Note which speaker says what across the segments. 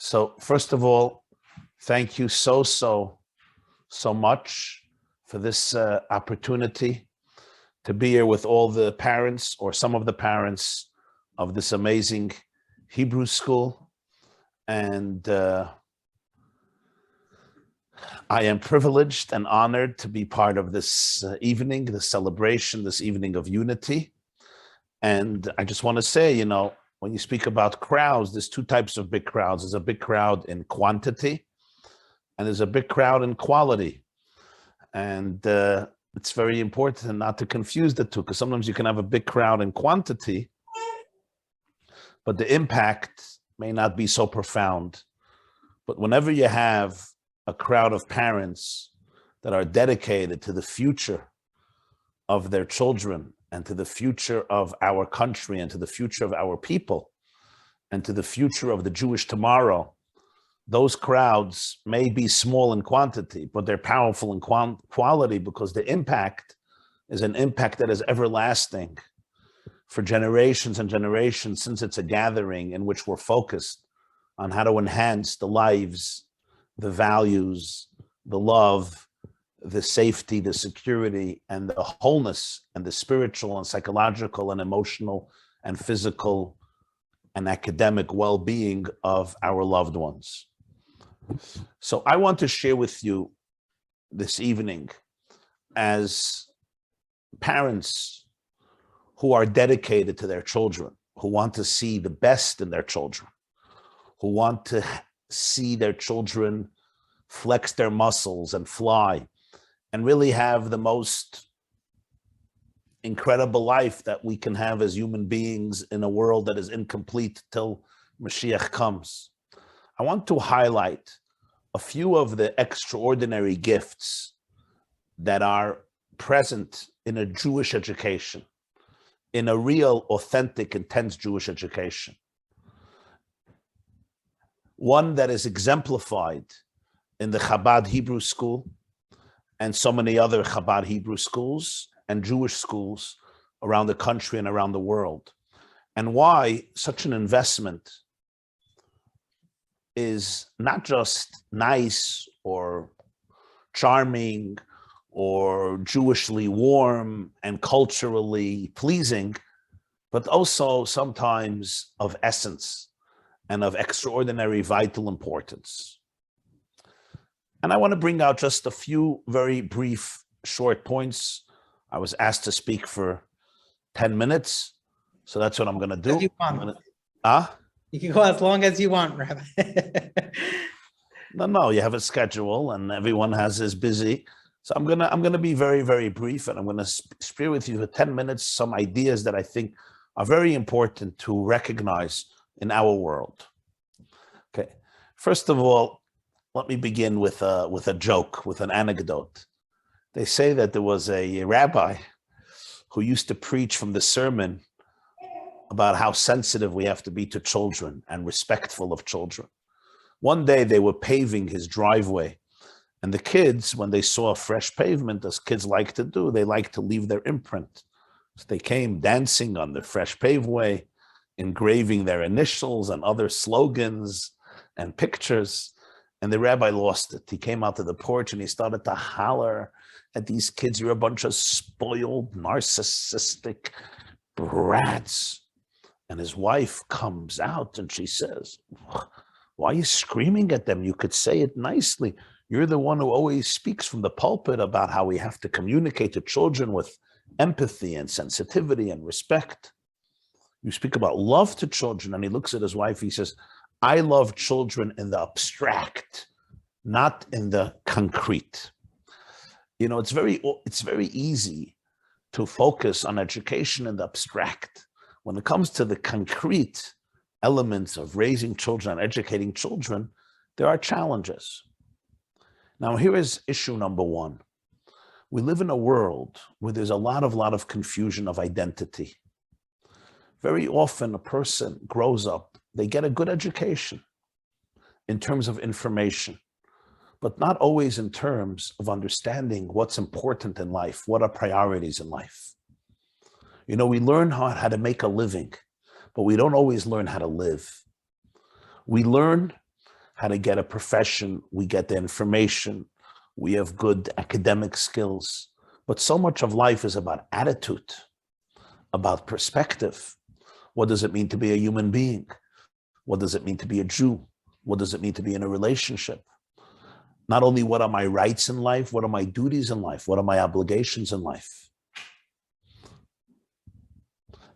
Speaker 1: So first of all, thank you so much for this opportunity to be here with all the parents or some of the parents of this amazing Hebrew school. And I am privileged and honored to be part of this evening, this celebration, this evening of unity. And I just want to say, when you speak about crowds, there's two types of big crowds. There's a big crowd in quantity, and there's a big crowd in quality. And it's very important not to confuse the two, because sometimes you can have a big crowd in quantity, but the impact may not be so profound. But whenever you have a crowd of parents that are dedicated to the future of their children and to the future of our country and to the future of our people and to the future of the Jewish tomorrow, those crowds may be small in quantity, but they're powerful in quality, because the impact is an impact that is everlasting for generations and generations, since it's a gathering in which we're focused on how to enhance the lives, the values, the love, the safety, the security, and the wholeness, and the spiritual and psychological and emotional and physical and academic well-being of our loved ones. So I want to share with you this evening, as parents who are dedicated to their children, who want to see the best in their children, who want to see their children flex their muscles and fly and really have the most incredible life that we can have as human beings in a world that is incomplete till Mashiach comes. I want to highlight a few of the extraordinary gifts that are present in a Jewish education, in a real, authentic, intense Jewish education. One that is exemplified in the Chabad Hebrew school and so many other Chabad Hebrew schools and Jewish schools around the country and around the world. And why such an investment is not just nice or charming or Jewishly warm and culturally pleasing, but also sometimes of essence and of extraordinary vital importance. And I want to bring out just a few very brief, short points. I was asked to speak for 10 minutes, so that's what I'm going to do.
Speaker 2: You can go as long as you want, Rabbi.
Speaker 1: No, you have a schedule, and everyone has his busy. So I'm gonna be very, very brief, and I'm going to share with you for 10 minutes some ideas that I think are very important to recognize in our world. Okay, first of all, let me begin with a joke, with an anecdote. They say that there was a rabbi who used to preach from the sermon about how sensitive we have to be to children and respectful of children. One day they were paving his driveway, and the kids, when they saw a fresh pavement, as kids like to do, they like to leave their imprint. So they came dancing on the fresh paveway, engraving their initials and other slogans and pictures. And the rabbi lost it. He came out to the porch and he started to holler at these kids. You're a bunch of spoiled, narcissistic brats. And his wife comes out and she says, why are you screaming at them? You could say it nicely. You're the one who always speaks from the pulpit about how we have to communicate to children with empathy and sensitivity and respect. You speak about love to children. And he looks at his wife, he says, I love children in the abstract, not in the concrete. It's very easy to focus on education in the abstract. When it comes to the concrete elements of raising children and educating children, there are challenges. Now, here is issue number one. We live in a world where there's a lot of confusion of identity. Very often a person grows up, they get a good education in terms of information, but not always in terms of understanding what's important in life, what are priorities in life. We learn how to make a living, but we don't always learn how to live. We learn how to get a profession, we get the information, we have good academic skills. But so much of life is about attitude, about perspective. What does it mean to be a human being? What does it mean to be a Jew? What does it mean to be in a relationship? Not only what are my rights in life, what are my duties in life? What are my obligations in life?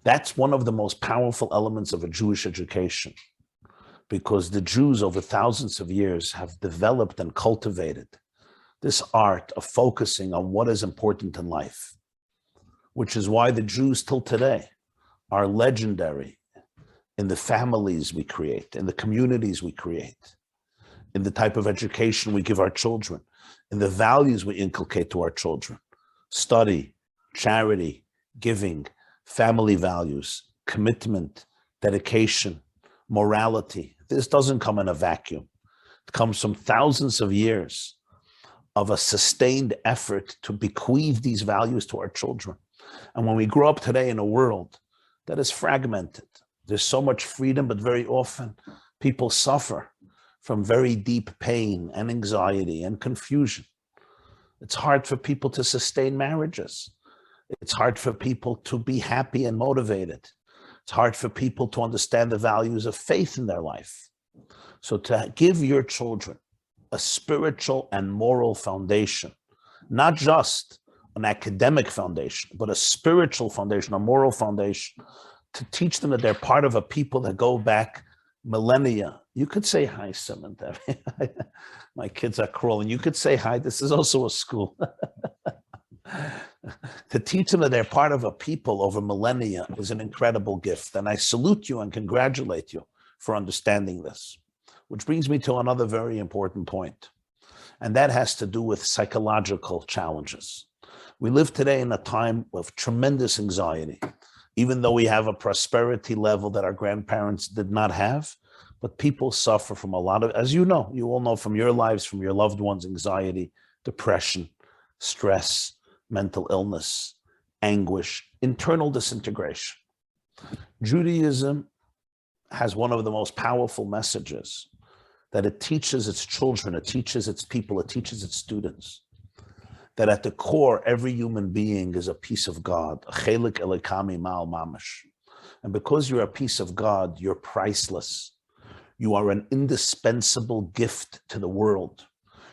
Speaker 1: That's one of the most powerful elements of a Jewish education, because the Jews over thousands of years have developed and cultivated this art of focusing on what is important in life, which is why the Jews till today are legendary in the families we create, in the communities we create, in the type of education we give our children, in the values we inculcate to our children: study, charity, giving, family values, commitment, dedication, morality. This doesn't come in a vacuum. It comes from thousands of years of a sustained effort to bequeath these values to our children. And when we grow up today in a world that is fragmented, there's so much freedom, but very often people suffer from very deep pain and anxiety and confusion. It's hard for people to sustain marriages. It's hard for people to be happy and motivated. It's hard for people to understand the values of faith in their life. So to give your children a spiritual and moral foundation, not just an academic foundation, but a spiritual foundation, a moral foundation, to teach them that they're part of a people that go back millennia. You could say hi, Simon. My kids are crawling. You could say hi. This is also a school. To teach them that they're part of a people over millennia is an incredible gift. And I salute you and congratulate you for understanding this. Which brings me to another very important point. And that has to do with psychological challenges. We live today in a time of tremendous anxiety, even though we have a prosperity level that our grandparents did not have. But people suffer from a lot of, as you know, you all know from your lives, from your loved ones, anxiety, depression, stress, mental illness, anguish, internal disintegration. Judaism has one of the most powerful messages that it teaches its children, it teaches its people, it teaches its students, that at the core, every human being is a piece of God, a chelik elikami ma'al mamash. And because you're a piece of God, you're priceless. You are an indispensable gift to the world.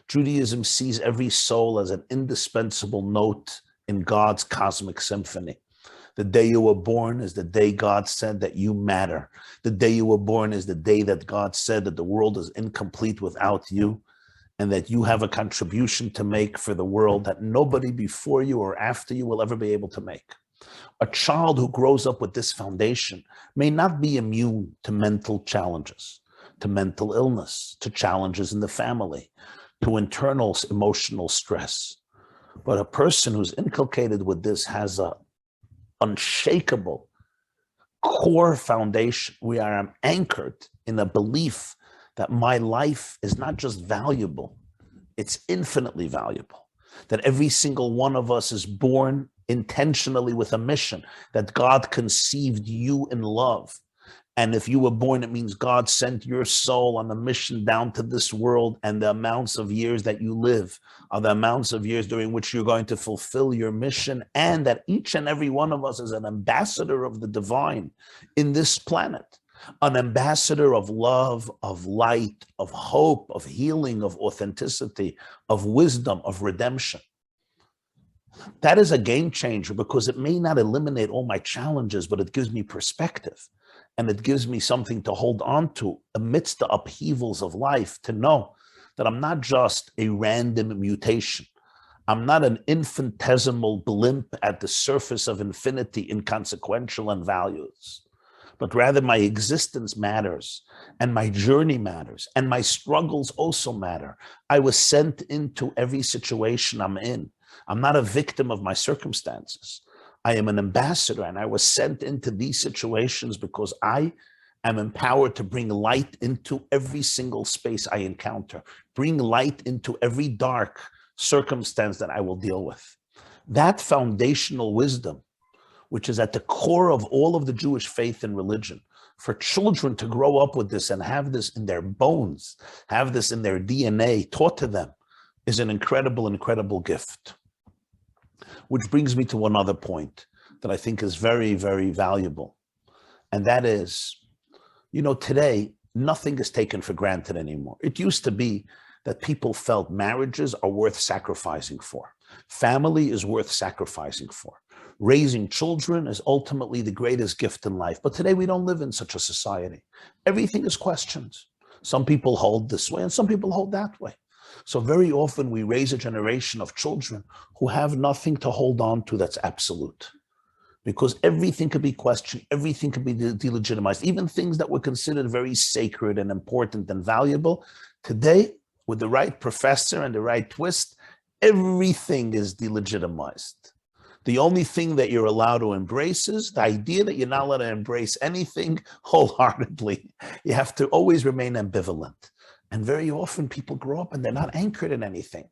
Speaker 1: Judaism sees every soul as an indispensable note in God's cosmic symphony. The day you were born is the day God said that you matter. The day you were born is the day that God said that the world is incomplete without you, and that you have a contribution to make for the world that nobody before you or after you will ever be able to make. A child who grows up with this foundation may not be immune to mental challenges, to mental illness, to challenges in the family, to internal emotional stress. But a person who's inculcated with this has a unshakable core foundation. We are anchored in a belief that my life is not just valuable, it's infinitely valuable. That every single one of us is born intentionally with a mission, that God conceived you in love. And if you were born, it means God sent your soul on a mission down to this world, and the amounts of years that you live are the amounts of years during which you're going to fulfill your mission, and that each and every one of us is an ambassador of the divine in this planet, an ambassador of love, of light, of hope, of healing, of authenticity, of wisdom, of redemption. That is a game changer, because it may not eliminate all my challenges, but it gives me perspective. And it gives me something to hold on to amidst the upheavals of life, to know that I'm not just a random mutation. I'm not an infinitesimal blimp at the surface of infinity, inconsequential and valueless, but rather my existence matters, and my journey matters, and my struggles also matter. I was sent into every situation I'm in. I'm not a victim of my circumstances. I am an ambassador, and I was sent into these situations because I am empowered to bring light into every single space I encounter, bring light into every dark circumstance that I will deal with. That foundational wisdom which is at the core of all of the Jewish faith and religion. For children to grow up with this and have this in their bones, have this in their DNA taught to them, is an incredible, incredible gift. Which brings me to another point that I think is very, very valuable. And that is, today, nothing is taken for granted anymore. It used to be that people felt marriages are worth sacrificing for. Family is worth sacrificing for. Raising children is ultimately the greatest gift in life. But today we don't live in such a society. Everything is questioned. Some people hold this way and some people hold that way. So very often we raise a generation of children who have nothing to hold on to that's absolute. Because everything could be questioned, everything could be delegitimized, even things that were considered very sacred and important and valuable. Today, with the right professor and the right twist, everything is delegitimized. The only thing that you're allowed to embrace is the idea that you're not allowed to embrace anything wholeheartedly. You have to always remain ambivalent. And very often people grow up and they're not anchored in anything.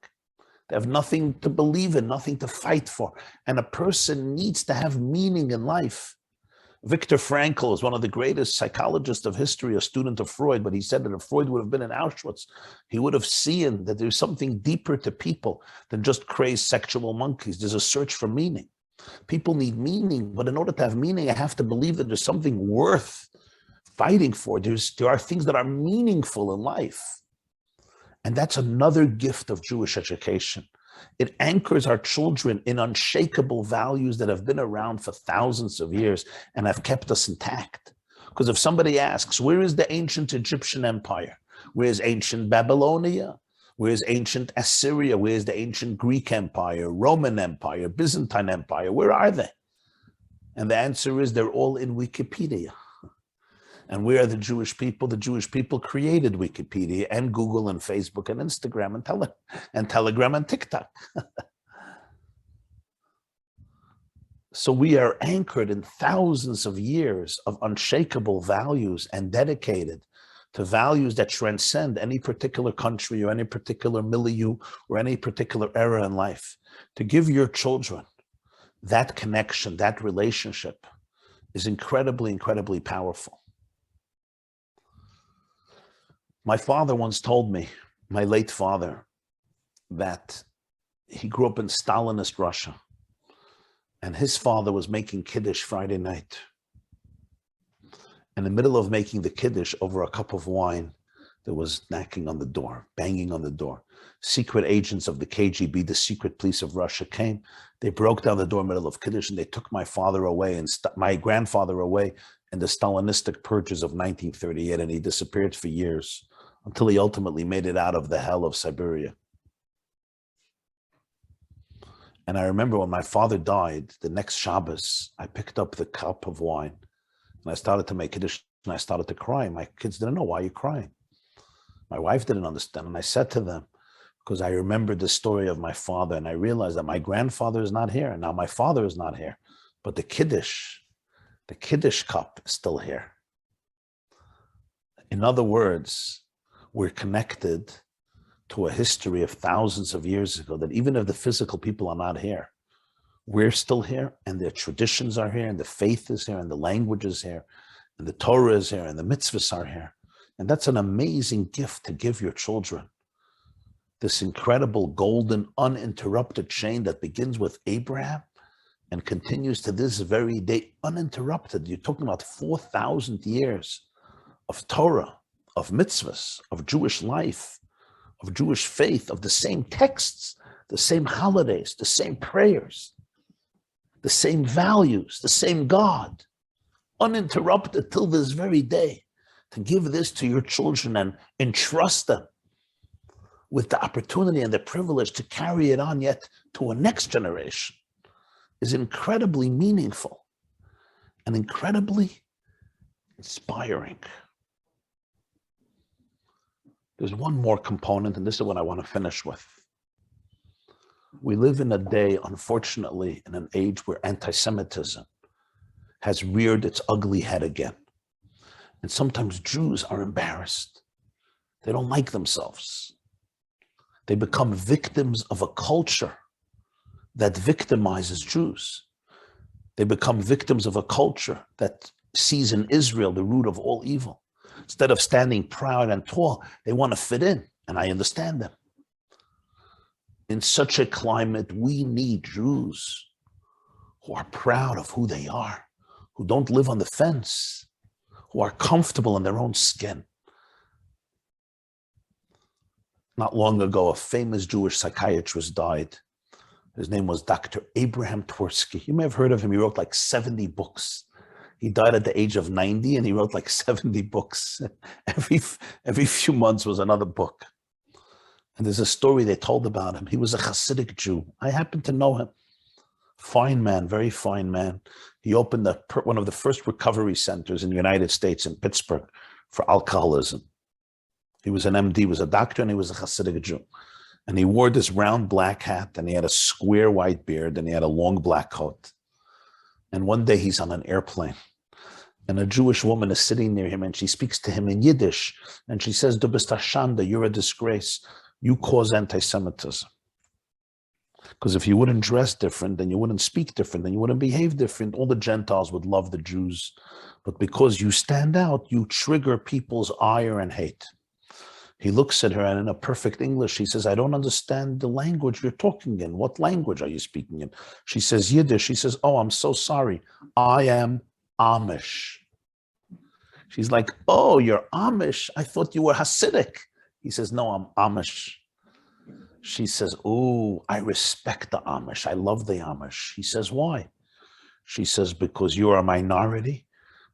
Speaker 1: They have nothing to believe in, nothing to fight for. And a person needs to have meaning in life. Viktor Frankl is one of the greatest psychologists of history, a student of Freud, but he said that if Freud would have been in Auschwitz, he would have seen that there's something deeper to people than just crazed sexual monkeys. There's a search for meaning. People need meaning, but in order to have meaning, I have to believe that there's something worth fighting for. There are things that are meaningful in life. And that's another gift of Jewish education. It anchors our children in unshakable values that have been around for thousands of years and have kept us intact. Because if somebody asks, where is the ancient Egyptian empire? Where is ancient Babylonia? Where is ancient Assyria? Where is the ancient Greek empire, Roman empire, Byzantine empire? Where are they? And the answer is they're all in Wikipedia. And where are the Jewish people? The Jewish people created Wikipedia and Google and Facebook and Instagram and Telegram and TikTok. So we are anchored in thousands of years of unshakable values and dedicated to values that transcend any particular country or any particular milieu or any particular era in life. To give your children that connection, that relationship is incredibly, incredibly powerful. My father once told me, my late father, that he grew up in Stalinist Russia and his father was making Kiddush Friday night. In the middle of making the Kiddush over a cup of wine, there was knocking on the door, banging on the door. Secret agents of the KGB, the secret police of Russia, came. They broke down the door in the middle of Kiddush and they took my father away and my grandfather away in the Stalinistic purges of 1938, and he disappeared for years until he ultimately made it out of the hell of Siberia. And I remember when my father died, the next Shabbos, I picked up the cup of wine and I started to make Kiddush and I started to cry. My kids didn't know, why are you crying? My wife didn't understand. And I said to them, because I remembered the story of my father and I realized that my grandfather is not here. And now my father is not here, but the Kiddush cup is still here. In other words, we're connected to a history of thousands of years ago, that even if the physical people are not here, we're still here and their traditions are here and the faith is here and the language is here and the Torah is here and the mitzvahs are here. And that's an amazing gift to give your children. This incredible golden uninterrupted chain that begins with Abraham and continues to this very day uninterrupted. You're talking about 4,000 years of Torah, of mitzvahs, of Jewish life, of Jewish faith, of the same texts, the same holidays, the same prayers, the same values, the same God, uninterrupted till this very day. To give this to your children and entrust them with the opportunity and the privilege to carry it on yet to a next generation is incredibly meaningful and incredibly inspiring. There's one more component, and this is what I want to finish with. We live in a day, unfortunately, in an age where anti-Semitism has reared its ugly head again. And sometimes Jews are embarrassed. They don't like themselves. They become victims of a culture that victimizes Jews. They become victims of a culture that sees in Israel the root of all evil. Instead of standing proud and tall, they want to fit in, and I understand them. In such a climate, we need Jews who are proud of who they are, who don't live on the fence, who are comfortable in their own skin. Not long ago, a famous Jewish psychiatrist died. His name was Dr. Abraham Tversky. You may have heard of him. He wrote like 70 books. He died at the age of 90 and he wrote like 70 books. Every few months was another book. And there's a story they told about him. He was a Hasidic Jew. I happen to know him. Fine man, very fine man. He opened one of the first recovery centers in the United States in Pittsburgh for alcoholism. He was an MD, was a doctor, and he was a Hasidic Jew. And he wore this round black hat, and he had a square white beard, and he had a long black coat. And one day he's on an airplane, and a Jewish woman is sitting near him, and she speaks to him in Yiddish, and she says, "Du bist a Schande, you're a disgrace. You cause anti-Semitism. Because if you wouldn't dress different, then you wouldn't speak different, then you wouldn't behave different. All the Gentiles would love the Jews. But because you stand out, you trigger people's ire and hate." He looks at her and in a perfect English, he says, "I don't understand the language you're talking in. What language are you speaking in?" She says, "Yiddish." He says, "Oh, I'm so sorry. I am Amish." She's like, "Oh, you're Amish? I thought you were Hasidic." He says, "No, I'm Amish." She says, "Oh, I respect the Amish. I love the Amish." He says, "Why?" She says, "Because you're a minority,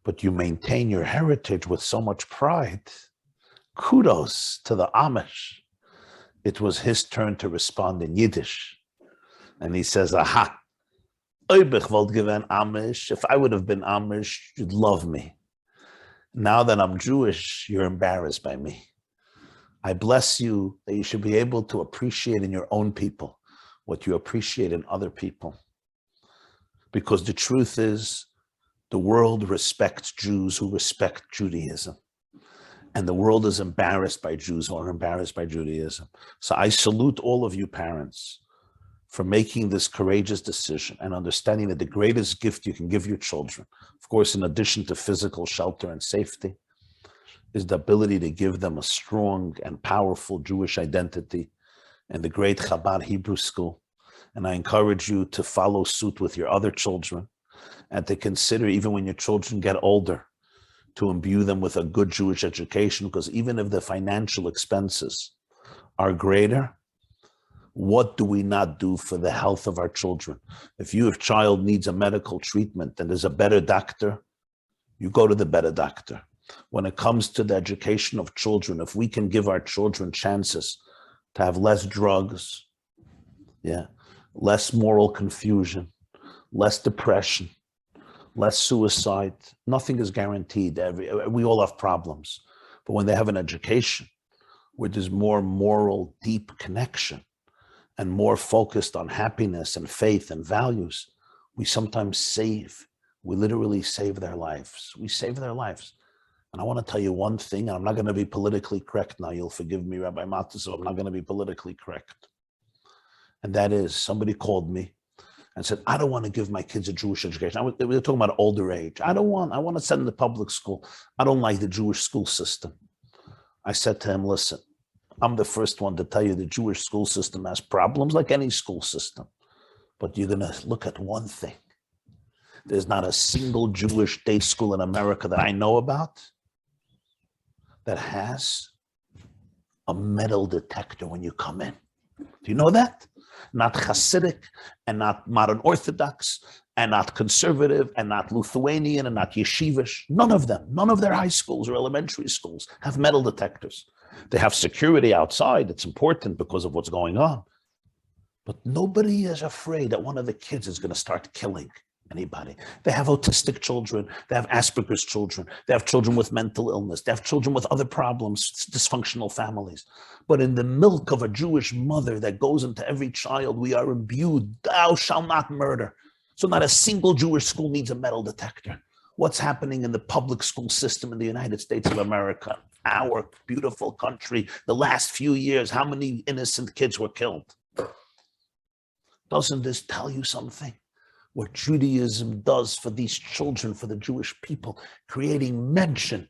Speaker 1: but you maintain your heritage with so much pride." Kudos to the Amish. It was his turn to respond in Yiddish. And he says, "Aha, Amish. If I would have been Amish, you'd love me. Now that I'm Jewish, you're embarrassed by me. I bless you that you should be able to appreciate in your own people what you appreciate in other people. Because the truth is, the world respects Jews who respect Judaism. And the world is embarrassed by Jews who are embarrassed by Judaism. So I salute all of you parents for making this courageous decision and understanding that the greatest gift you can give your children, of course, in addition to physical shelter and safety, is the ability to give them a strong and powerful Jewish identity in the great Chabad Hebrew School. And I encourage you to follow suit with your other children and to consider, even when your children get older, to imbue them with a good Jewish education, because even if the financial expenses are greater, what do we not do for the health of our children? If your child needs a medical treatment and there's a better doctor, you go to the better doctor. When it comes to the education of children, if we can give our children chances to have less drugs, less moral confusion, less depression, less suicide, nothing is guaranteed. We all have problems. But when they have an education where there's more moral, deep connection and more focused on happiness and faith and values, we sometimes we literally save their lives. We save their lives. And I want to tell you one thing, and I'm not going to be politically correct now. You'll forgive me, Rabbi Matisov, I'm not going to be politically correct. And that is, somebody called me and said, "I don't want to give my kids a Jewish education." We were talking about older age. I want to send them to public school. I don't like the Jewish school system. I said to him, "Listen, I'm the first one to tell you the Jewish school system has problems like any school system. But you're going to look at one thing. There's not a single Jewish day school in America that I know about that has a metal detector when you come in. Do you know that? Not Hasidic and not modern Orthodox and not conservative and not Lithuanian and not yeshivish. None of them, none of their high schools or elementary schools have metal detectors. They have security outside. It's important because of what's going on. But nobody is afraid that one of the kids is going to start killing anybody. They have autistic children. They have Asperger's children. They have children with mental illness. They have children with other problems, dysfunctional families. But in the milk of a Jewish mother that goes into every child, we are imbued, "Thou shalt not murder." So not a single Jewish school needs a metal detector. What's happening in the public school system in the United States of America, our beautiful country, the last few years, how many innocent kids were killed? Doesn't this tell you something? what Judaism does for these children, for the Jewish people, creating mention,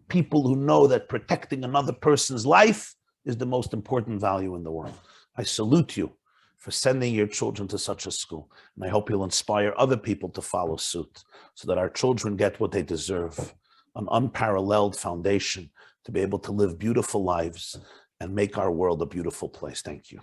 Speaker 1: people who know that protecting another person's life is the most important value in the world. I salute you for sending your children to such a school, and I hope you'll inspire other people to follow suit so that our children get what they deserve, an unparalleled foundation to be able to live beautiful lives and make our world a beautiful place. Thank you.